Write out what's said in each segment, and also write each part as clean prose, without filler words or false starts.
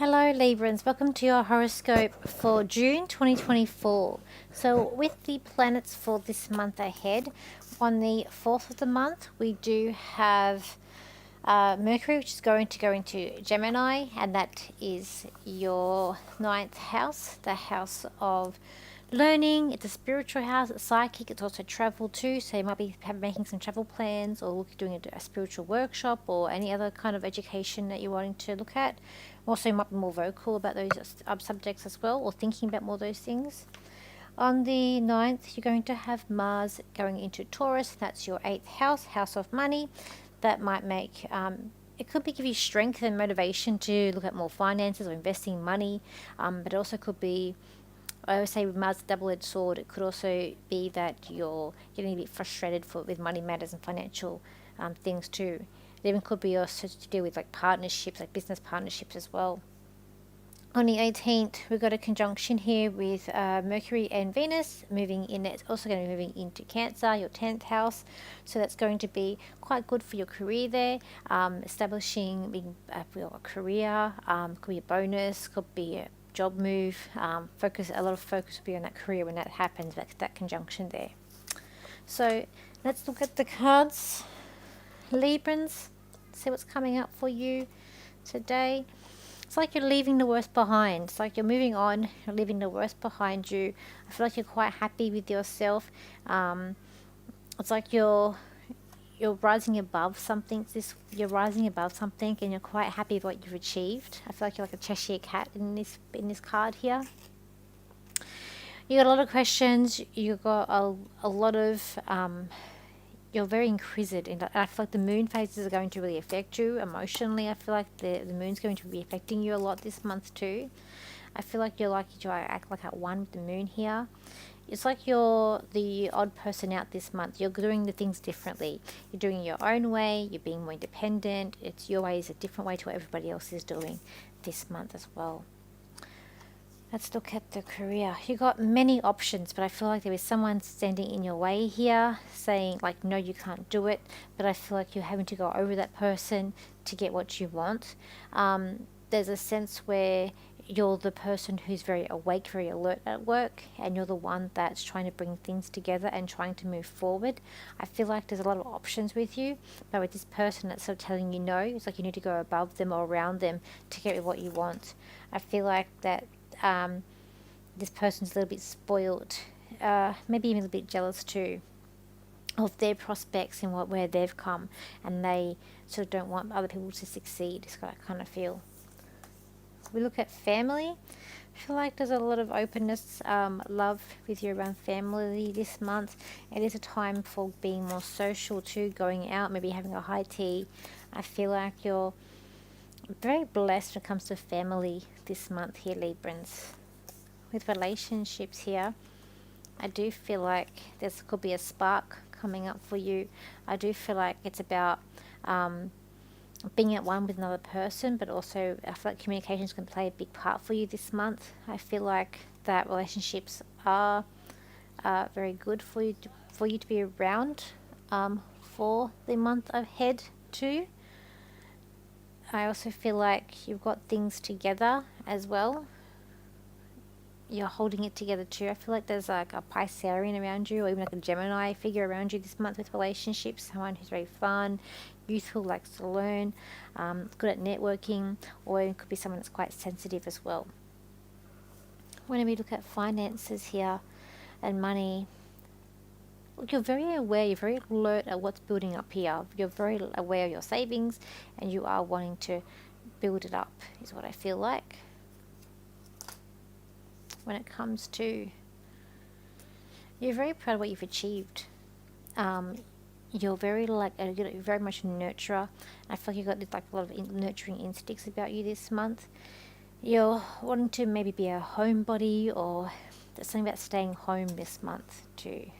Hello Librans, welcome to your horoscope for June 2024. So with the planets for this month ahead, on the 4th of the month we do have Mercury, which is going to go into Gemini, and that is your ninth house, the house of learning. It's a spiritual house, it's psychic, it's also travel too, so you might be making some travel plans or doing a spiritual workshop or any other kind of education that you're wanting to look at. Also, you might be more vocal about those subjects as well, or thinking about more of those things. On the 9th, you're going to have Mars going into Taurus. That's your 8th house, house of money. That might make, it could be give you strength and motivation to look at more finances or investing money, but it also could be, I always say with Mars, double-edged sword. It could also be that you're getting a bit frustrated with money matters and financial things too. It even could be also to do with like partnerships, like business partnerships as well. On the 18th, we've got a conjunction here with Mercury and Venus moving in. It's also going to be moving into Cancer, your 10th house. So that's going to be quite good for your career there. Establishing a career, could be a bonus, could be a job move. A lot of focus will be on that career when that happens, that conjunction there. So let's look at the cards. Librans, see what's coming up for you today. It's like you're leaving the worst behind. It's like you're moving on, you're leaving the worst behind you. I feel like you're quite happy with yourself. It's like you're rising above something. You're rising above something, and you're quite happy with what you've achieved. I feel like you're like a Cheshire cat in this card here. You got a lot of questions. You got a lot of you're very inquisitive. I feel like the moon phases are going to really affect you emotionally. I feel like the moon's going to be affecting you a lot this month too. I feel like you're likely to act like at one with the moon here. It's like you're the odd person out this month. You're doing the things differently. You're doing it your own way. You're being more independent. It's your way is a different way to what everybody else is doing this month as well. Let's look at the career. You got many options, but I feel like there is someone standing in your way here saying like, no, you can't do it. But I feel like you're having to go over that person to get what you want. There's a sense where you're the person who's very awake, very alert at work, and you're the one that's trying to bring things together and trying to move forward. I feel like there's a lot of options with you, but with this person that's sort of telling you no, it's like you need to go above them or around them to get what you want. I feel like that this person's a little bit spoiled, maybe even a little bit jealous too of their prospects and where they've come, and they sort of don't want other people to succeed. It's what I kind of feel. We look at family. I feel like there's a lot of openness, love with you around family this month. It is a time for being more social too, going out, maybe having a high tea. I feel like you're very blessed when it comes to family this month here, Librans. With relationships here, I do feel like there could be a spark coming up for you. I do feel like it's about being at one with another person, but also I feel like communication is going to play a big part for you this month. I feel like that relationships are very good for you to be around for the month ahead too. I also feel like you've got things together as well. You're holding it together too. I feel like there's like a Piscean around you, or even like a Gemini figure around you this month with relationships. Someone who's very fun, youthful, likes to learn, good at networking, or it could be someone that's quite sensitive as well. When we look at finances here and money, you're very aware, you're very alert at what's building up here. You're very aware of your savings, and you are wanting to build it up, is what I feel like. When it comes to, you're very proud of what you've achieved. You're very you're very much a nurturer. I feel like you've got this, like a lot of nurturing instincts about you this month. You're wanting to maybe be a homebody, or there's something about staying home this month too.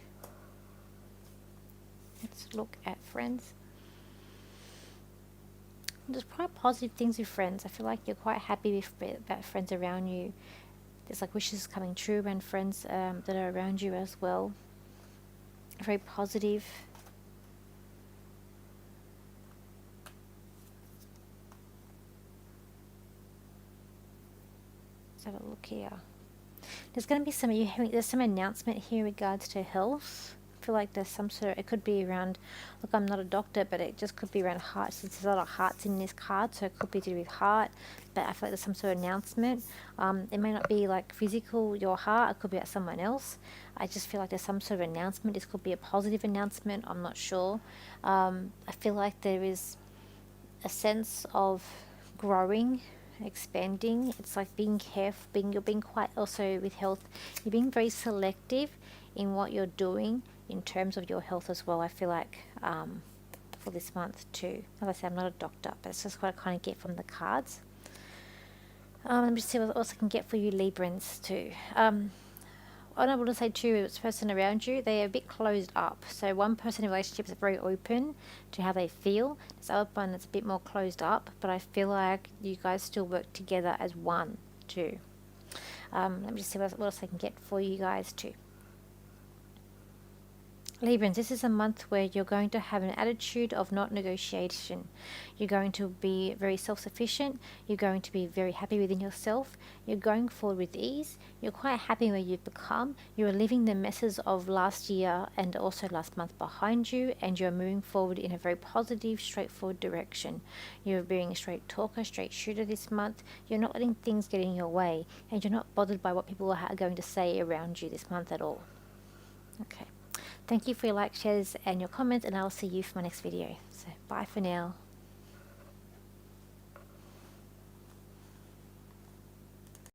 Let's look at friends. There's quite positive things with friends. I feel like you're quite happy about friends around you. There's like wishes coming true around friends that are around you as well. Very positive. Let's have a look here. There's going to be there's some announcement here in regards to health. I feel like there's some sort of, it could be around, look, I'm not a doctor, but it just could be around hearts, since there's a lot of hearts in this card, so it could be to do with heart, but I feel like there's some sort of announcement. It may not be like physical, your heart, it could be about someone else. I just feel like there's some sort of announcement. This could be a positive announcement, I'm not sure. I feel like there is a sense of growing, expanding. It's like being careful, you're being quite, also with health, you're being very selective in what you're doing in terms of your health as well. I feel like for this month too. Like I said, I'm not a doctor, but it's just what I kind of get from the cards. Let me see what else I can get for you Librans too. What I want to say too, this person around you, they are a bit closed up. So one person in relationships is very open to how they feel. This other one that's a bit more closed up, but I feel like you guys still work together as one too. Let me just see what else I can get for you guys too. Librans, this is a month where you're going to have an attitude of not negotiation. You're going to be very self-sufficient. You're going to be very happy within yourself. You're going forward with ease. You're quite happy where you've become. You're leaving the messes of last year and also last month behind you, and you're moving forward in a very positive, straightforward direction. You're being a straight talker, straight shooter this month. You're not letting things get in your way, and you're not bothered by what people are going to say around you this month at all. Okay. Thank you for your likes, shares, and your comments, and I'll see you for my next video. So, bye for now.